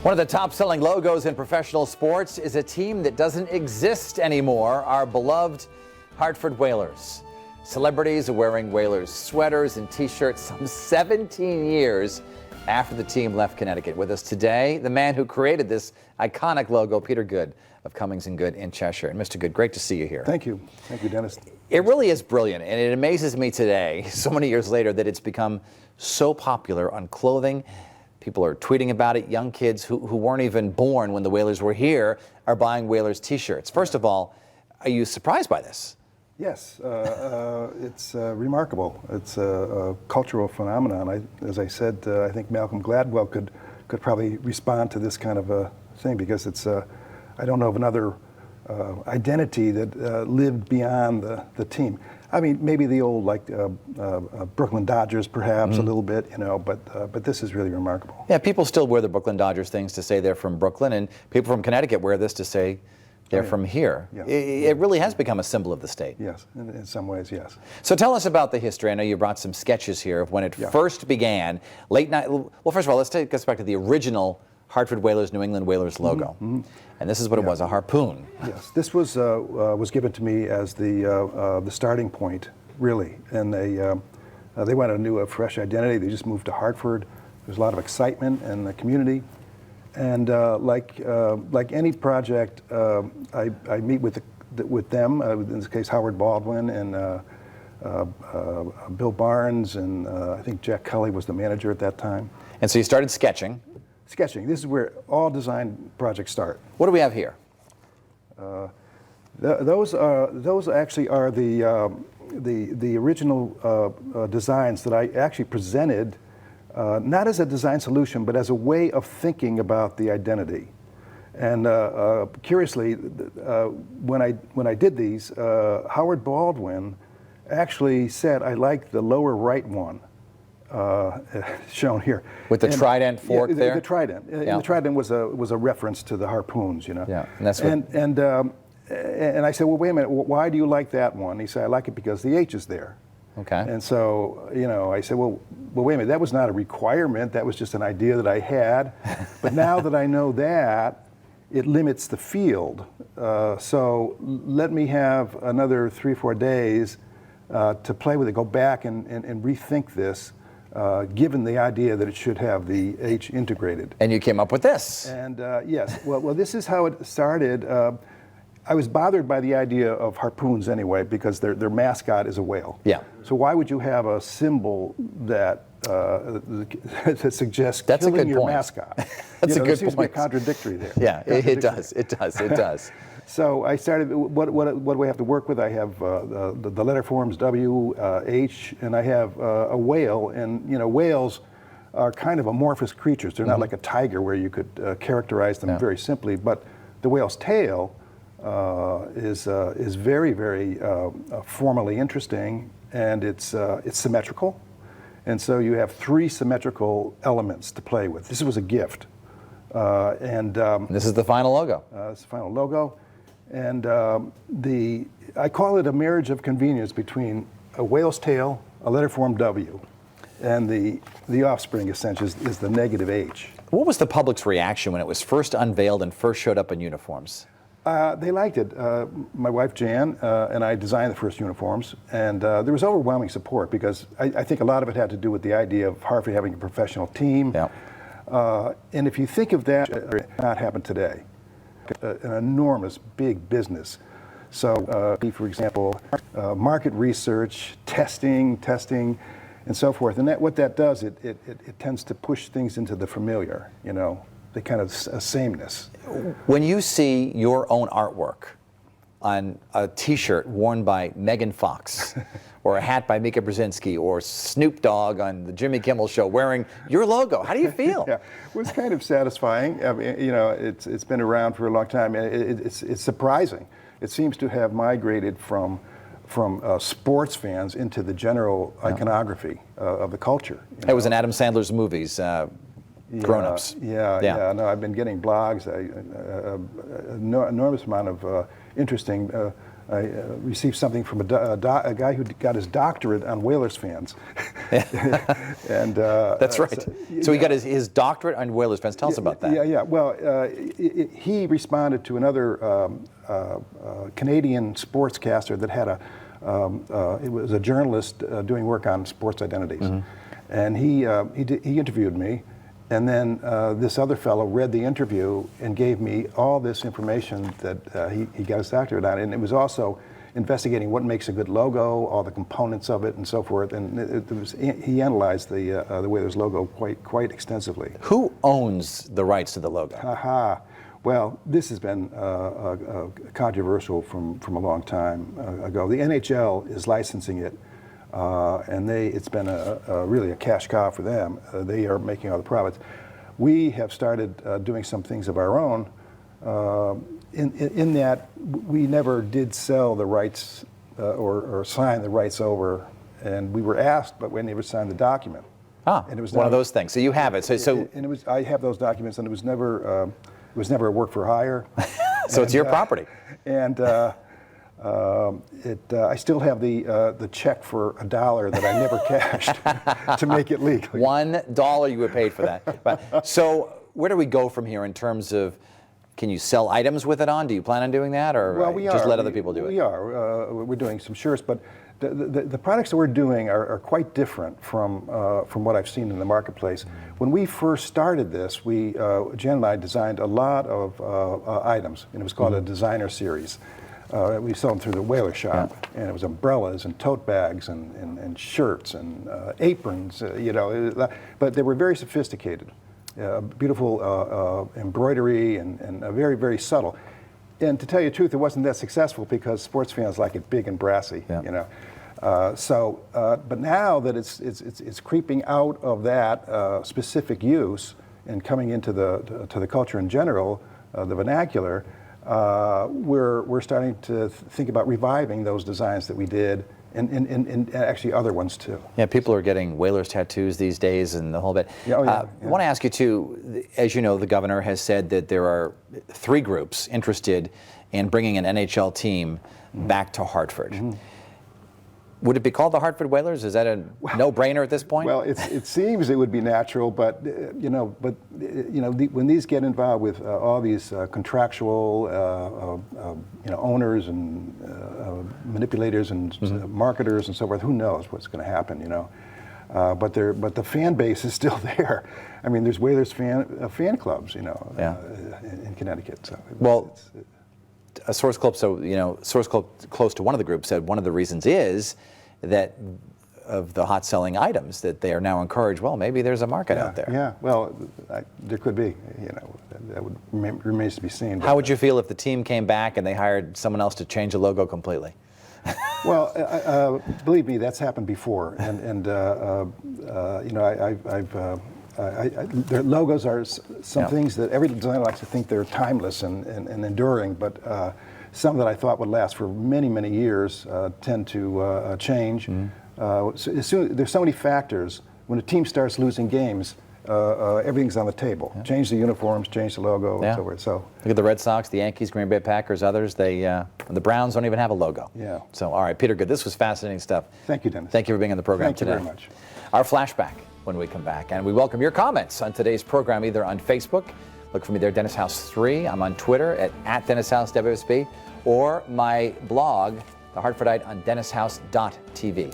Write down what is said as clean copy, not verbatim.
One of the top-selling logos in professional sports is a team that doesn't exist anymore, our beloved Hartford Whalers. Celebrities are wearing Whalers sweaters and T-shirts some 17 years after the team left Connecticut. With us today, the man who created this iconic logo, Peter Good of Cummings & Good in Cheshire. And Mr. Good, great to see you here. Thank you. Thank you, Dennis. It really is brilliant, and it amazes me today, so many years later, that it's become so popular on clothing. People are tweeting about it. Young kids who weren't even born when the Whalers were here are buying Whalers T-shirts. First of all, are you surprised by this? Yes, it's remarkable. It's a cultural phenomenon. As I said, I think Malcolm Gladwell could probably respond to this kind of a thing, because it's I don't know of another identity that lived beyond the team. I mean, maybe the old, like, Brooklyn Dodgers, perhaps, a little bit, you know, but this is really remarkable. Yeah, people still wear the Brooklyn Dodgers things to say they're from Brooklyn, and people from Connecticut wear this to say they're from here. Yeah. It really has become a symbol of the state. Yes, in some ways, yes. So tell us about the history. I know you brought some sketches here of when it first began, late night. Well, first of all, let's take us back to the original Hartford Whalers, New England Whalers logo. And this is what it was, a harpoon. Yes, this was given to me as the starting point, really. And they wanted a new, fresh identity. They just moved to Hartford. There's a lot of excitement in the community. And like any project, I meet with them, in this case Howard Baldwin and Bill Barnes, and I think Jack Kelly was the manager at that time. And so you started sketching. Sketching. This is where all design projects start. What do we have here? Those actually are the original designs that I actually presented, not as a design solution, but as a way of thinking about the identity. And curiously, when I did these, Howard Baldwin actually said, "I like the lower right one." Shown here with the trident fork there. The trident. Yeah. The trident was a reference to the harpoons, you know. Yeah, and that's what. And I said, well, wait a minute. Why do you like that one? He said, I like it because the H is there. Okay. And so, you know, I said, well, wait a minute. That was not a requirement. That was just an idea that I had. But now that I know that, it limits the field. So let me have another 3 or 4 days to play with it. Go back and rethink this. Given the idea that it should have the H integrated. And you came up with this. And yes, well, this is how it started. I was bothered by the idea of harpoons anyway, because their mascot is a whale. Yeah. So why would you have a symbol that that suggests That's killing a good your point. mascot? That's a good there seems point. to be a contradictory there. Yeah, it does. It does. It does. So I started, what do I have to work with? I have the letter forms W, H, and I have a whale. And, you know, whales are kind of amorphous creatures. They're not like a tiger where you could characterize them very simply. But the whale's tail is very, very formally interesting, and it's symmetrical. And so you have 3 symmetrical elements to play with. This was a gift. This is the final logo. It's the final logo. And I call it a marriage of convenience between a whale's tail, a letter form W, and the offspring, essentially, is the negative H. What was the public's reaction when it was first unveiled and first showed up in uniforms? They liked it. My wife Jan and I designed the first uniforms, and there was overwhelming support, because I think a lot of it had to do with the idea of Hartford having a professional team. Yeah. And if you think of that, it would not happen today. An enormous, big business. So, for example, market research, testing, and so forth. And what that does, it tends to push things into the familiar, you know, the kind of sameness. When you see your own artwork on a T-shirt worn by Megan Fox, or a hat by Mika Brzezinski, or Snoop Dogg on the Jimmy Kimmel Show wearing your logo, how do you feel? Yeah, well, it's kind of satisfying. I mean, you know, it's been around for a long time. It's surprising. It seems to have migrated from sports fans into the general iconography of the culture. It was in Adam Sandler's movies. Grown-ups. Yeah. No, I've been getting blogs, enormous amount of interesting I received something from a guy who got his doctorate on Whalers fans. And that's right. So he got his doctorate on Whalers fans. Tell us about that. Yeah. Well, he responded to another Canadian sportscaster that had it was a journalist doing work on sports identities, and he interviewed me. And then this other fellow read the interview and gave me all this information that he got his doctorate on. And it was also investigating what makes a good logo, all the components of it, and so forth. And he analyzed the Whalers logo quite extensively. Who owns the rights to the logo? Aha. Well, this has been controversial from a long time ago. The NHL is licensing it. And it's been really a cash cow for them. They are making all the profits. We have started doing some things of our own. In that we never did sell the rights or sign the rights over, and we were asked, but we never signed the document. Ah, and it was one of those things. So you have it. And it was. I have those documents, and it was never a work for hire. So it's your property. And. I still have the check for $1 that I never cashed to make it legal. $1 you were paid for that. But, so where do we go from here in terms of, can you sell items with it on? Do you plan on doing that, or just let other people do it? We are. We're doing some shirts, but the products that we're doing are quite different from what I've seen in the marketplace. When we first started this, Jen and I designed a lot of items, and it was called a designer series. We sold them through the Whaler shop, and it was umbrellas and tote bags and shirts and aprons, but they were very sophisticated, beautiful ability and very, very subtle. And to tell you the truth, it wasn't that successful because sports fans like it big and brassy, but now that it's creeping out of that specific use and coming into the culture in general, the vernacular. We're starting to think about reviving those designs that we did, and actually other ones too. Yeah, people are getting Whalers tattoos these days and the whole bit. Yeah, I want to ask you too, as you know, the governor has said that there are 3 groups interested in bringing an NHL team back to Hartford. Would it be called the Hartford Whalers? Is that a no-brainer at this point? Well, it seems it would be natural, but when these get involved with all these contractual, owners and manipulators and marketers and so forth, who knows what's going to happen? But the fan base is still there. I mean, there's Whalers fan clubs, in Connecticut. So a source close to one of the groups said one of the reasons is that of the hot selling items that they are now encouraged. Well, maybe there's a market out there. Yeah. Well, there could be. That remains to be seen. How would you feel if the team came back and they hired someone else to change the logo completely? Well, believe me, that's happened before, and their logos are some things that every designer likes to think they're timeless and enduring, but some that I thought would last for many, many years tend to change. There's so many factors. When a team starts losing games, everything's on the table. Change the uniforms, change the logo, and so forth. So look at the Red Sox, the Yankees, Green Bay Packers, others. The Browns don't even have a logo. Yeah. So, all right, Peter Good, this was fascinating stuff. Thank you, Dennis. Thank you for being on the program today. Thank you very much. Our flashback when we come back, and we welcome your comments on today's program, either on Facebook. Look for me there, Dennis House 3. I'm on Twitter at Dennis House WSB, or my blog, The Hartfordite, on DennisHouse.tv.